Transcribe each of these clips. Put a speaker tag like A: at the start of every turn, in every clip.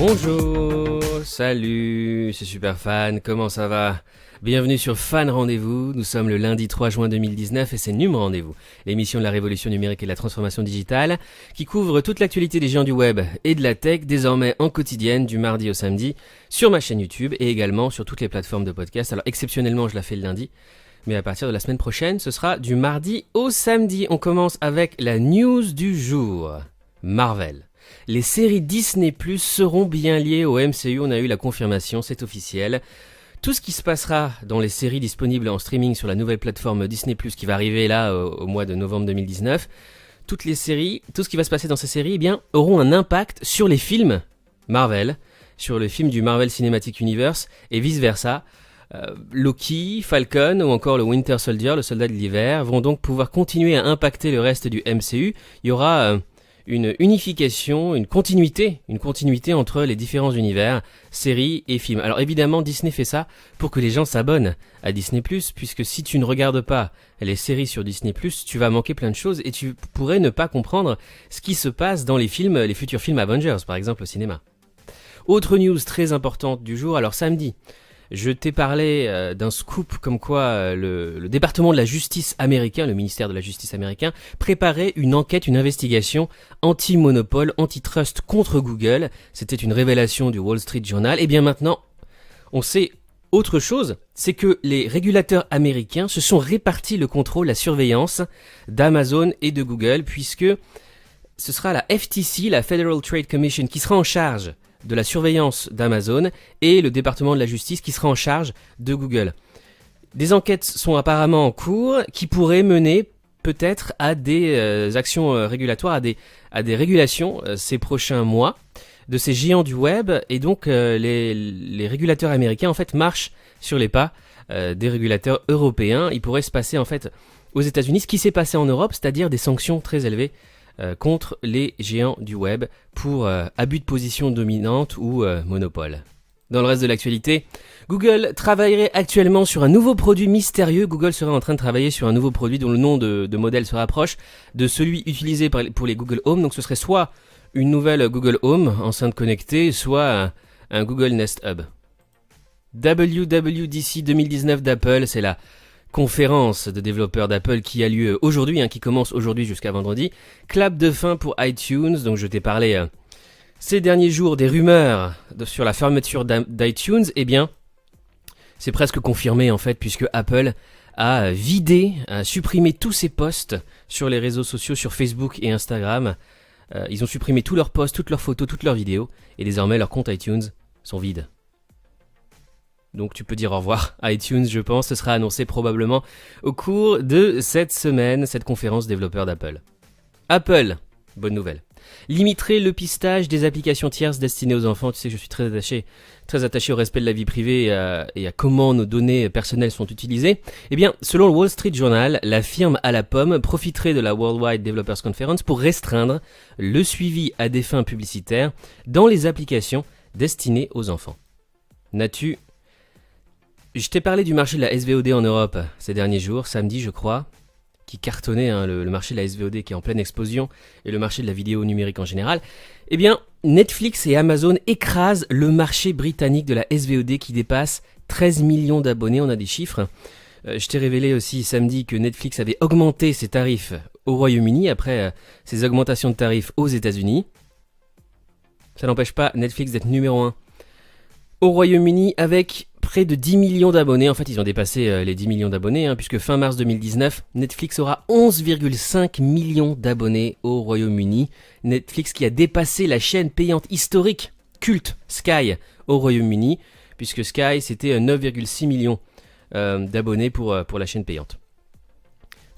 A: Bonjour, salut, c'est Superfan, comment ça va ? Bienvenue sur Fan Rendez-vous, nous sommes le lundi 3 juin 2019 et c'est Num Rendez-vous, l'émission de la révolution numérique et de la transformation digitale qui couvre toute l'actualité des géants du web et de la tech, désormais en quotidienne du mardi au samedi, sur ma chaîne YouTube et également sur toutes les plateformes de podcast. Alors exceptionnellement je la fais le lundi, mais à partir de la semaine prochaine ce sera du mardi au samedi. On commence avec la news du jour, Marvel. Les séries Disney+ seront bien liées au MCU, on a eu la confirmation, c'est officiel. Tout ce qui se passera dans les séries disponibles en streaming sur la nouvelle plateforme Disney+, qui va arriver là au mois de novembre 2019, toutes les séries, tout ce qui va se passer dans ces séries, eh bien, auront un impact sur les films Marvel, sur le film du Marvel Cinematic Universe et vice-versa. Loki, Falcon ou encore le Winter Soldier, le soldat de l'hiver, vont donc pouvoir continuer à impacter le reste du MCU. Il y aura une unification, une continuité entre les différents univers, séries et films. Alors évidemment, Disney fait ça pour que les gens s'abonnent à Disney+, puisque si tu ne regardes pas les séries sur Disney+, tu vas manquer plein de choses et tu pourrais ne pas comprendre ce qui se passe dans les films, les futurs films Avengers, par exemple au cinéma. Autre news très importante du jour, alors samedi, je t'ai parlé d'un scoop comme quoi le département de la justice américain, le ministère de la justice américain, préparait une enquête, une investigation anti-monopole, antitrust contre Google. C'était une révélation du Wall Street Journal. Et bien maintenant, on sait autre chose, c'est que les régulateurs américains se sont répartis le contrôle, la surveillance d'Amazon et de Google, puisque ce sera la FTC, la Federal Trade Commission, qui sera en charge de la surveillance d'Amazon et le département de la justice qui sera en charge de Google. Des enquêtes sont apparemment en cours qui pourraient mener peut-être à des actions régulatoires, à des régulations ces prochains mois de ces géants du web, et donc les régulateurs américains en fait marchent sur les pas des régulateurs européens. Il pourrait se passer en fait aux États-Unis ce qui s'est passé en Europe, c'est-à-dire des sanctions très élevées contre les géants du web pour abus de position dominante ou monopole. Dans le reste de l'actualité, Google travaillerait actuellement sur un nouveau produit mystérieux. Google serait en train de travailler sur un nouveau produit dont le nom de modèle se rapproche de celui utilisé pour les Google Home. Donc ce serait soit une nouvelle Google Home, enceinte connectée, soit un Google Nest Hub. WWDC 2019 d'Apple, c'est la conférence de développeurs d'Apple qui a lieu aujourd'hui, qui commence aujourd'hui jusqu'à vendredi. Clap de fin pour iTunes, donc je t'ai parlé ces derniers jours des rumeurs sur la fermeture d'iTunes. Eh bien, c'est presque confirmé en fait, puisque Apple a supprimé tous ses posts sur les réseaux sociaux, sur Facebook et Instagram. Ils ont supprimé tous leurs posts, toutes leurs photos, toutes leurs vidéos, et désormais leurs comptes iTunes sont vides. Donc tu peux dire au revoir à iTunes, je pense. Ce sera annoncé probablement au cours de cette semaine, cette conférence développeurs d'Apple. Apple, bonne nouvelle, limiterait le pistage des applications tierces destinées aux enfants. Tu sais que je suis très attaché au respect de la vie privée et à comment nos données personnelles sont utilisées. Eh bien, selon le Wall Street Journal, la firme à la pomme profiterait de la Worldwide Developers Conference pour restreindre le suivi à des fins publicitaires dans les applications destinées aux enfants. Je t'ai parlé du marché de la SVOD en Europe ces derniers jours, samedi je crois, qui cartonnait, le marché de la SVOD qui est en pleine explosion, et le marché de la vidéo numérique en général. Eh bien, Netflix et Amazon écrasent le marché britannique de la SVOD qui dépasse 13 millions d'abonnés, on a des chiffres. Je t'ai révélé aussi samedi que Netflix avait augmenté ses tarifs au Royaume-Uni après ses augmentations de tarifs aux États-Unis. Ça n'empêche pas Netflix d'être numéro 1 au Royaume-Uni avec près de 10 millions d'abonnés. En fait, ils ont dépassé les 10 millions d'abonnés, puisque fin mars 2019, Netflix aura 11,5 millions d'abonnés au Royaume-Uni. Netflix qui a dépassé la chaîne payante historique, culte, Sky, au Royaume-Uni, puisque Sky, c'était 9,6 millions d'abonnés pour la chaîne payante.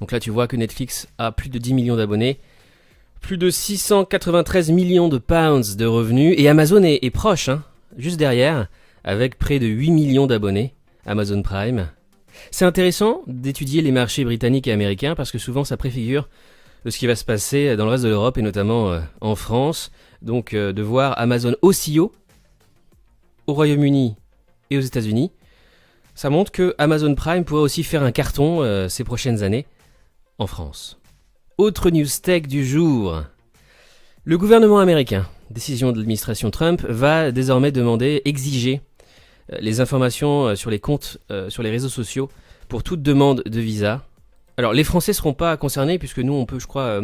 A: Donc là, tu vois que Netflix a plus de 10 millions d'abonnés, plus de 693 millions de pounds de revenus, et Amazon est proche, juste derrière, avec près de 8 millions d'abonnés, Amazon Prime. C'est intéressant d'étudier les marchés britanniques et américains parce que souvent ça préfigure de ce qui va se passer dans le reste de l'Europe et notamment en France. Donc de voir Amazon aussi haut au Royaume-Uni et aux États-Unis, ça montre que Amazon Prime pourrait aussi faire un carton ces prochaines années en France. Autre news tech du jour. Le gouvernement américain, décision de l'administration Trump, va désormais exiger les informations sur les comptes sur les réseaux sociaux pour toute demande de visa. Alors les Français ne seront pas concernés puisque nous on peut je crois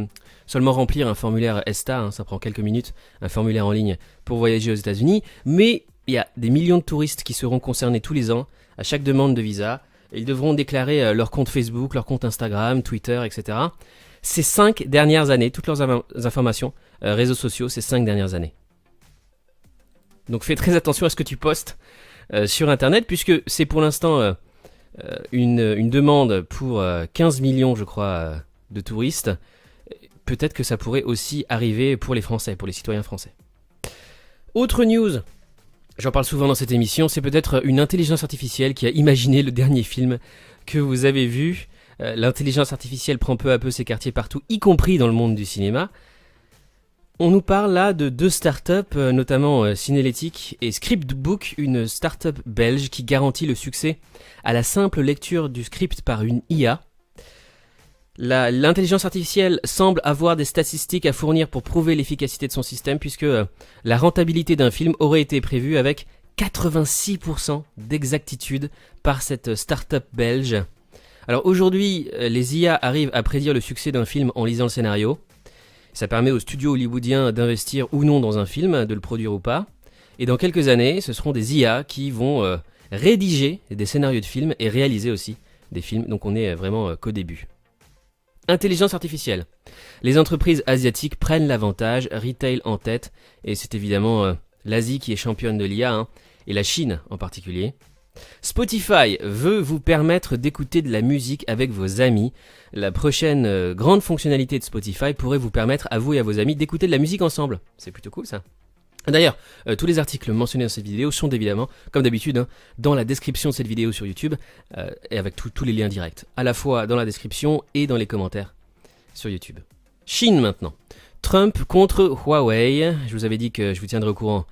A: seulement remplir un formulaire ESTA, ça prend quelques minutes, un formulaire en ligne pour voyager aux États-Unis, mais il y a des millions de touristes qui seront concernés tous les ans à chaque demande de visa. Ils devront déclarer leur compte Facebook, leur compte Instagram, Twitter, etc. Ces 5 dernières années, toutes leurs informations, réseaux sociaux, ces 5 dernières années. Donc fais très attention à ce que tu postes sur Internet, puisque c'est pour l'instant une demande pour 15 millions, je crois, de touristes. Peut-être que ça pourrait aussi arriver pour les Français, pour les citoyens français. Autre news, j'en parle souvent dans cette émission, c'est peut-être une intelligence artificielle qui a imaginé le dernier film que vous avez vu. L'intelligence artificielle prend peu à peu ses quartiers partout, y compris dans le monde du cinéma. On nous parle là de 2 startups, notamment Cinélétique et Scriptbook, une startup belge qui garantit le succès à la simple lecture du script par une IA. L'intelligence artificielle semble avoir des statistiques à fournir pour prouver l'efficacité de son système, puisque la rentabilité d'un film aurait été prévue avec 86% d'exactitude par cette start-up belge. Alors aujourd'hui, les IA arrivent à prédire le succès d'un film en lisant le scénario. Ça permet aux studios hollywoodiens d'investir ou non dans un film, de le produire ou pas. Et dans quelques années, ce seront des IA qui vont rédiger des scénarios de films et réaliser aussi des films. Donc on est vraiment qu'au début. Intelligence artificielle. Les entreprises asiatiques prennent l'avantage, retail en tête, et c'est évidemment l'Asie qui est championne de l'IA, et la Chine en particulier. Spotify veut vous permettre d'écouter de la musique avec vos amis. La prochaine grande fonctionnalité de Spotify pourrait vous permettre à vous et à vos amis d'écouter de la musique ensemble. C'est plutôt cool ça. D'ailleurs, tous les articles mentionnés dans cette vidéo sont évidemment, comme d'habitude, dans la description de cette vidéo sur YouTube, et avec tous les liens directs, à la fois dans la description et dans les commentaires sur YouTube. Chine maintenant. Trump contre Huawei. Je vous avais dit que je vous tiendrai au courant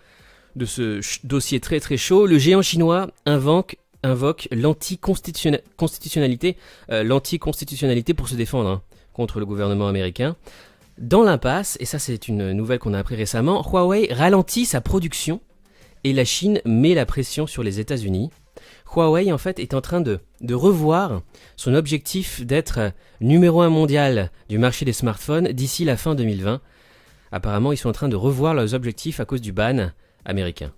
A: de ce dossier très très chaud. Le géant chinois invoque l'anticonstitutionnalité pour se défendre contre le gouvernement américain. Dans l'impasse, et ça c'est une nouvelle qu'on a appris récemment, Huawei ralentit sa production et la Chine met la pression sur les États-Unis. Huawei en fait est en train de revoir son objectif d'être numéro 1 mondial du marché des smartphones d'ici la fin 2020. Apparemment ils sont en train de revoir leurs objectifs à cause du ban américain.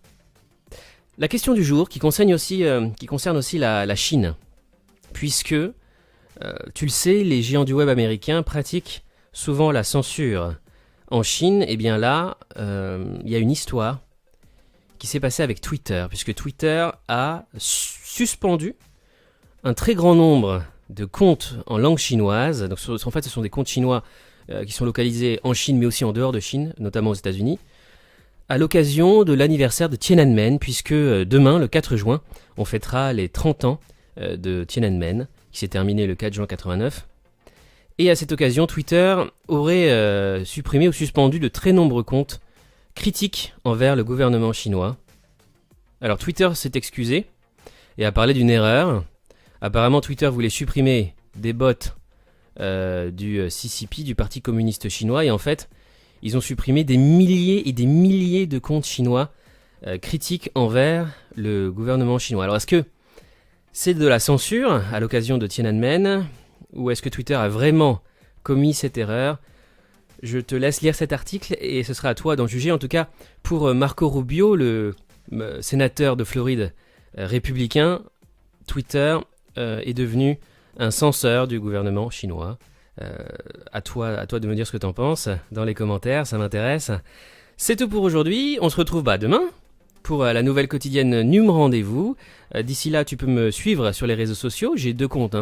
A: La question du jour qui concerne aussi la Chine, puisque tu le sais, les géants du web américains pratiquent souvent la censure. En Chine, et bien là, il y a une histoire qui s'est passée avec Twitter, puisque Twitter a suspendu un très grand nombre de comptes en langue chinoise. Donc, en fait, ce sont des comptes chinois qui sont localisés en Chine, mais aussi en dehors de Chine, notamment aux États-Unis, à l'occasion de l'anniversaire de Tiananmen, puisque demain, le 4 juin, on fêtera les 30 ans de Tiananmen, qui s'est terminé le 4 juin 89. Et à cette occasion, Twitter aurait supprimé ou suspendu de très nombreux comptes critiques envers le gouvernement chinois. Alors Twitter s'est excusé et a parlé d'une erreur. Apparemment, Twitter voulait supprimer des bots du CCP, du Parti communiste chinois, et en fait, ils ont supprimé des milliers et des milliers de comptes chinois critiques envers le gouvernement chinois. Alors est-ce que c'est de la censure à l'occasion de Tiananmen ? Ou est-ce que Twitter a vraiment commis cette erreur ? Je te laisse lire cet article et ce sera à toi d'en juger. En tout cas, pour Marco Rubio, le sénateur de Floride républicain, Twitter est devenu un censeur du gouvernement chinois. À toi de me dire ce que tu en penses dans les commentaires, ça m'intéresse. C'est tout pour aujourd'hui. On se retrouve demain pour la nouvelle quotidienne Num Rendez-vous. D'ici là, tu peux me suivre sur les réseaux sociaux. J'ai 2 comptes.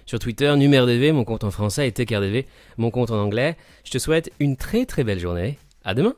A: Sur Twitter, NumRDV, mon compte en français, et TechRDV, mon compte en anglais. Je te souhaite une très très belle journée. À demain.